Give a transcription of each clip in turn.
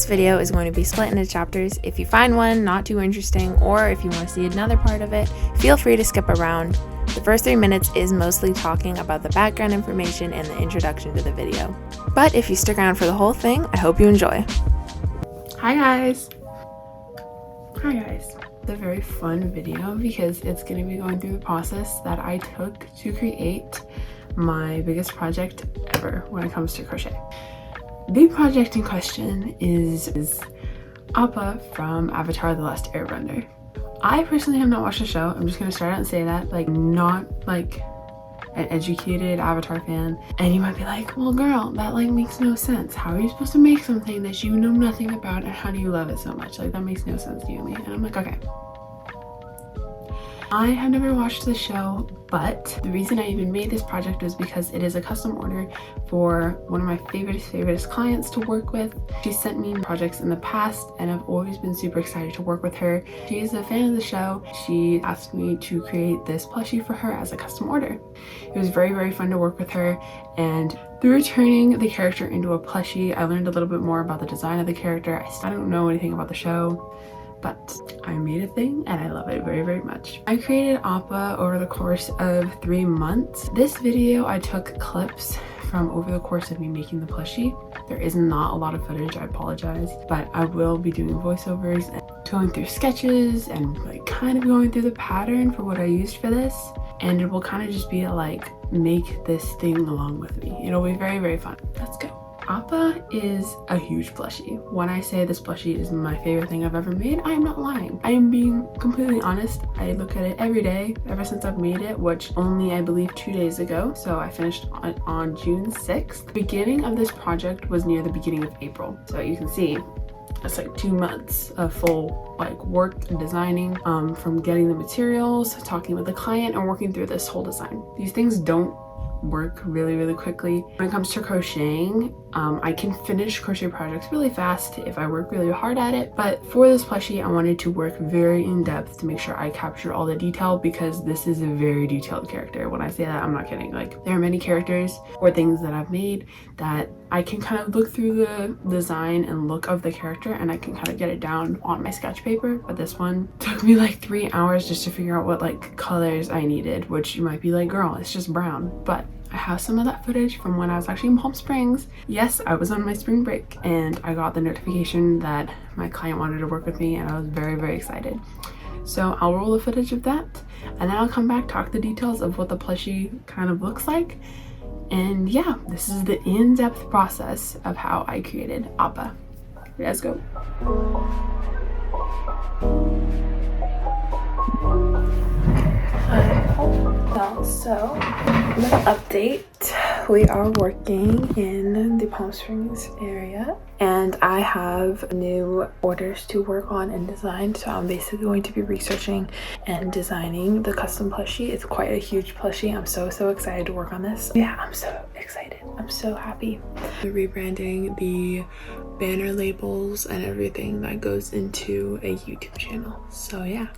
This video is going to be split into chapters. If you find one not too interesting, or if you want to see another part of it, feel free to skip around. The first 3 minutes is mostly talking about the background information and the introduction to the video. But if you stick around for the whole thing, I hope you enjoy. Hi guys! Hi guys! It's a very fun video because it's going to be going through the process that I took to create my biggest project ever when it comes to crochet. The project in question is Appa from Avatar the Last Airbender. I personally have not watched the show. I'm just going to start out and say that, not an educated Avatar fan. And you might be like, well girl, that makes no sense. How are you supposed to make something that you know nothing about, and how do you love it so much? That makes no sense to you and me. And I'm like, okay. I have never watched the show, but the reason I even made this project was because it is a custom order for one of my favorite clients to work with. She sent me projects in the past and I've always been super excited to work with her. She is a fan of the show. She asked me to create this plushie for her as a custom order. It was very fun to work with her, and through turning the character into a plushie, I learned a little bit more about the design of the character. I don't know anything about the show, but I made a thing and I love it very much. I created Appa over the course of 3 months. This video I took clips from over the course of me making the plushie. There is not a lot of footage, I apologize, but I will be doing voiceovers and going through sketches and kind of going through the pattern for what I used for this, and it will kind of just be make this thing along with me. It'll be very fun. Let's go. Appa is a huge plushie. When I say this plushie is my favorite thing I've ever made, I am not lying. I am being completely honest. I look at it every day ever since I've made it, which only I believe 2 days ago. So I finished on June 6th. The beginning of this project was near the beginning of April. So you can see it's 2 months of full work and designing, from getting the materials, talking with the client, and working through this whole design. These things don't work really quickly. When it comes to crocheting, I can finish crochet projects really fast if I work really hard at it, but for this plushie I wanted to work very in depth to make sure I captured all the detail, because this is a very detailed character. When I say that, I'm not kidding. There are many characters or things that I've made that I can kind of look through the design and look of the character and I can kind of get it down on my sketch paper, but this one took me 3 hours just to figure out what colors I needed, which you might be like, girl, it's just brown. But I have some of that footage from when I was actually in Palm Springs. Yes, I was on my spring break and I got the notification that my client wanted to work with me, and I was very excited. So I'll roll the footage of that and then I'll come back, talk the details of what the plushie kind of looks like. And yeah, this is the in-depth process of how I created Appa. Let's go. So, little update. We are working in the Palm Springs area and I have new orders to work on and design. So I'm basically going to be researching and designing the custom plushie. It's quite a huge plushie. I'm so excited to work on this. Yeah, I'm so excited. I'm so happy. We're rebranding the banner labels and everything that goes into a YouTube channel. So yeah.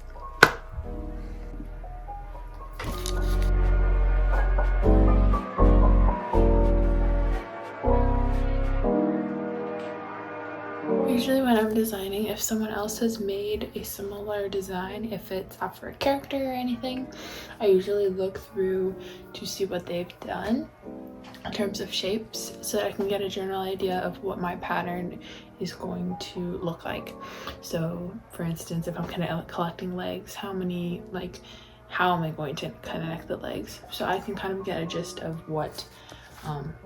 Usually when I'm designing, if someone else has made a similar design, if it's up for a character or anything, I usually look through to see what they've done in terms of shapes so that I can get a general idea of what my pattern is going to look like. So for instance, if I'm kind of collecting legs, how am I going to connect the legs? So I can kind of get a gist of what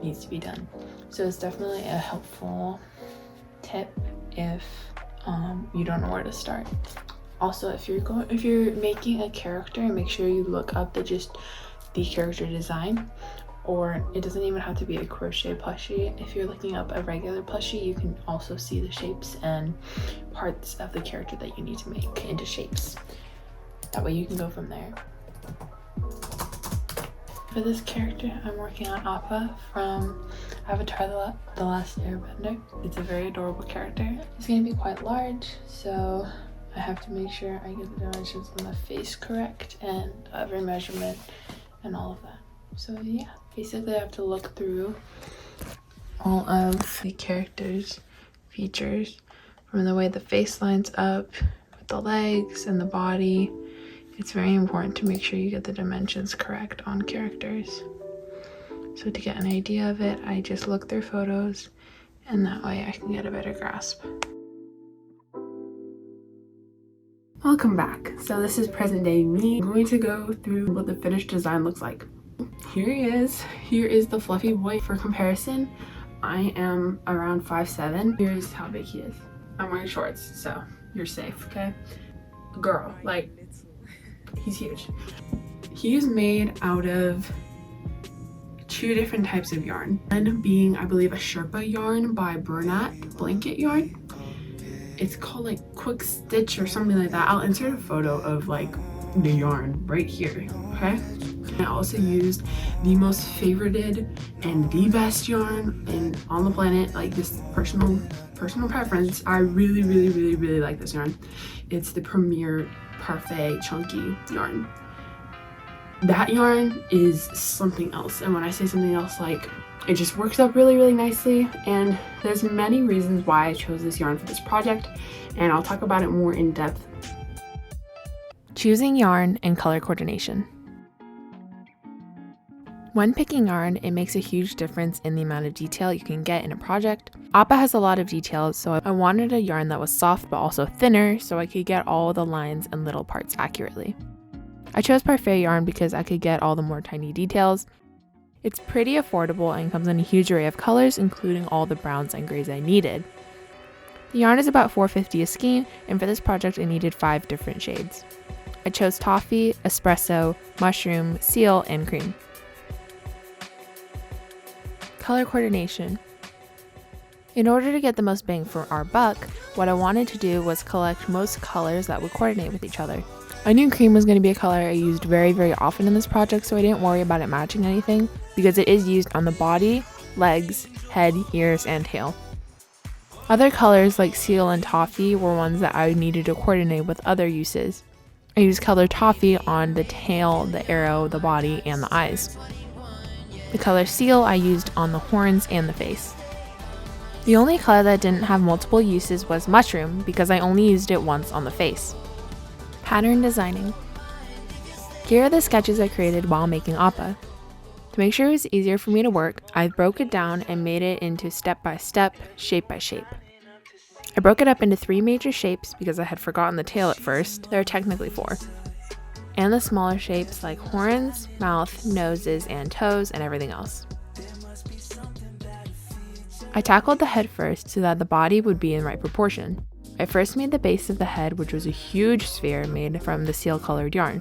needs to be done. So it's definitely a helpful tip if you don't know where to start. Also, if you're making a character, make sure you look up the character design, or it doesn't even have to be a crochet plushie. If you're looking up a regular plushie, you can also see the shapes and parts of the character that you need to make into shapes. That way you can go from there. For this character, I'm working on Appa from Avatar the Last Airbender. It's a very adorable character. It's going to be quite large, so I have to make sure I get the dimensions on the face correct and every measurement and all of that. So yeah, basically I have to look through all of the characters' features from the way the face lines up with the legs and the body. It's very important to make sure you get the dimensions correct on characters. So to get an idea of it, I just look through photos, and that way I can get a better grasp. Welcome back. So this is present day me. I'm going to go through what the finished design looks like. Here he is. Here is the fluffy boy. For comparison, I am around 5'7". Here's how big he is. I'm wearing shorts, so you're safe, okay? Girl, like, he's huge. He's made out of 2 different types of yarn. One being, I believe, a Sherpa yarn by Bernat blanket yarn. It's called like Quick Stitch or something like that. I'll insert a photo of like the yarn right here, okay? I also used the most favorited and the best yarn on the planet, like this personal preference. I really like this yarn. It's the Premier Parfait chunky yarn. That yarn is something else, and when I say something else, like, it just works up really nicely. And there's many reasons why I chose this yarn for this project, and I'll talk about it more in depth. Choosing yarn and color coordination. When picking yarn, it makes a huge difference in the amount of detail you can get in a project. Appa has a lot of details, so I wanted a yarn that was soft but also thinner so I could get all the lines and little parts accurately. I chose Parfait yarn because I could get all the more tiny details. It's pretty affordable and comes in a huge array of colors, including all the browns and grays I needed. The yarn is about $4.50 a skein, and for this project I needed 5 different shades. I chose toffee, espresso, mushroom, seal, and cream. Color coordination. In order to get the most bang for our buck, what I wanted to do was collect most colors that would coordinate with each other. I knew cream was going to be a color I used very often in this project, so I didn't worry about it matching anything because it is used on the body, legs, head, ears, and tail. Other colors like seal and toffee were ones that I needed to coordinate with other uses. I used color toffee on the tail, the arrow, the body, and the eyes. The color seal I used on the horns and the face. The only color that didn't have multiple uses was mushroom because I only used it once on the face. Pattern designing. Here are the sketches I created while making Appa. To make sure it was easier for me to work, I broke it down and made it into step by step, shape by shape. I broke it up into 3 major shapes because I had forgotten the tail at first. There are technically 4. And the smaller shapes like horns, mouth, noses, and toes, and everything else. I tackled the head first so that the body would be in right proportion. I first made the base of the head, which was a huge sphere made from the seal colored yarn.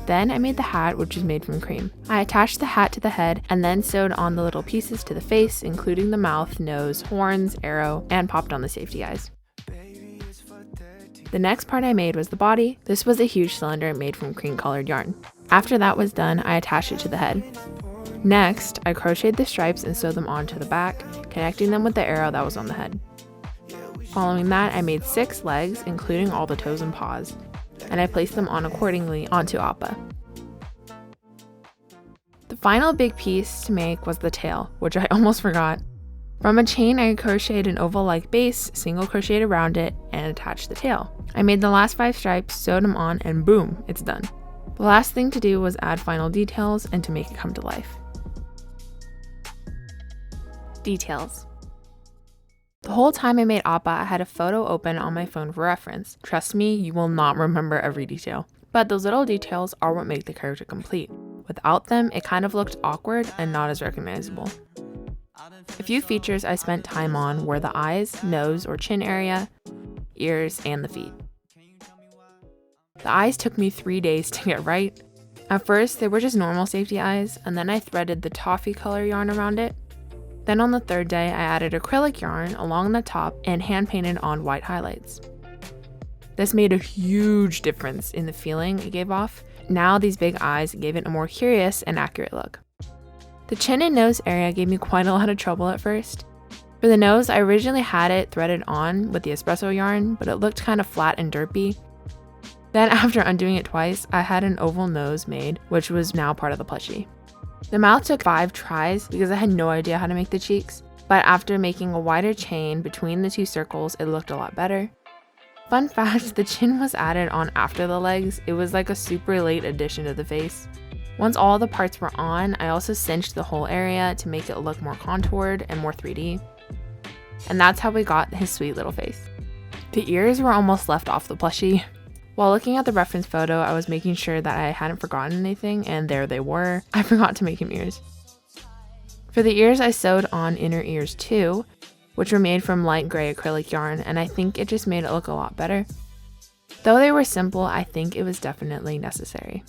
Then I made the hat, which was made from cream. I attached the hat to the head and then sewed on the little pieces to the face, including the mouth, nose, horns, arrow, and popped on the safety eyes. The next part I made was the body. This was a huge cylinder made from cream colored yarn. After that was done, I attached it to the head. Next, I crocheted the stripes and sewed them onto the back, connecting them with the arrow that was on the head. Following that, I made 6 legs, including all the toes and paws, and I placed them on accordingly onto Appa. The final big piece to make was the tail, which I almost forgot. From a chain, I crocheted an oval-like base, single crocheted around it, and attached the tail. I made the last 5 stripes, sewed them on, and boom, it's done. The last thing to do was add final details and to make it come to life. Details. The whole time I made Appa, I had a photo open on my phone for reference. Trust me, you will not remember every detail. But those little details are what make the character complete. Without them, it kind of looked awkward and not as recognizable. A few features I spent time on were the eyes, nose or chin area, ears, and the feet. The eyes took me 3 days to get right. At first, they were just normal safety eyes, and then I threaded the toffee color yarn around it. Then on the 3rd day, I added acrylic yarn along the top and hand painted on white highlights. This made a huge difference in the feeling it gave off. Now these big eyes gave it a more curious and accurate look. The chin and nose area gave me quite a lot of trouble at first. For the nose, I originally had it threaded on with the espresso yarn, but it looked kind of flat and derpy. Then after undoing it twice, I had an oval nose made, which was now part of the plushie. The mouth took 5 tries because I had no idea how to make the cheeks, but after making a wider chain between the two circles, it looked a lot better. Fun fact, the chin was added on after the legs. It was like a super late addition to the face. Once all the parts were on, I also cinched the whole area to make it look more contoured and more 3D. And that's how we got his sweet little face. The ears were almost left off the plushie. While looking at the reference photo, I was making sure that I hadn't forgotten anything, and there they were. I forgot to make him ears. For the ears, I sewed on inner ears too, which were made from light gray acrylic yarn, and I think it just made it look a lot better. Though they were simple, I think it was definitely necessary.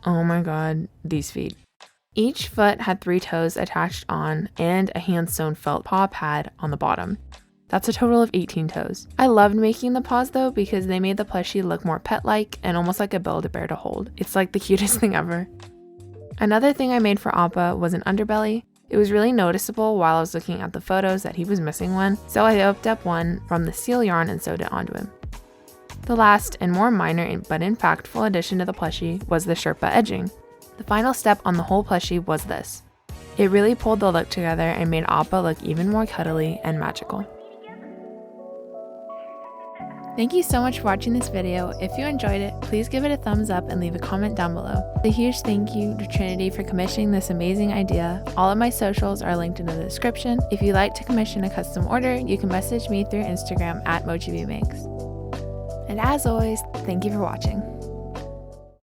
Oh my god, these feet. Each foot had 3 toes attached on and a hand-sewn felt paw pad on the bottom. That's a total of 18 toes. I loved making the paws though because they made the plushie look more pet-like and almost like a Build-A-Bear to hold. It's like the cutest thing ever. Another thing I made for Appa was an underbelly. It was really noticeable while I was looking at the photos that he was missing one, so I whipped up one from the seal yarn and sewed it onto him. The last and more minor but impactful addition to the plushie was the Sherpa edging. The final step on the whole plushie was this. It really pulled the look together and made Appa look even more cuddly and magical. Thank you so much for watching this video. If you enjoyed it, please give it a thumbs up and leave a comment down below. A huge thank you to Trinity for commissioning this amazing idea. All of my socials are linked in the description. If you'd like to commission a custom order, you can message me through Instagram at MochiBMakes. And as always, thank you for watching.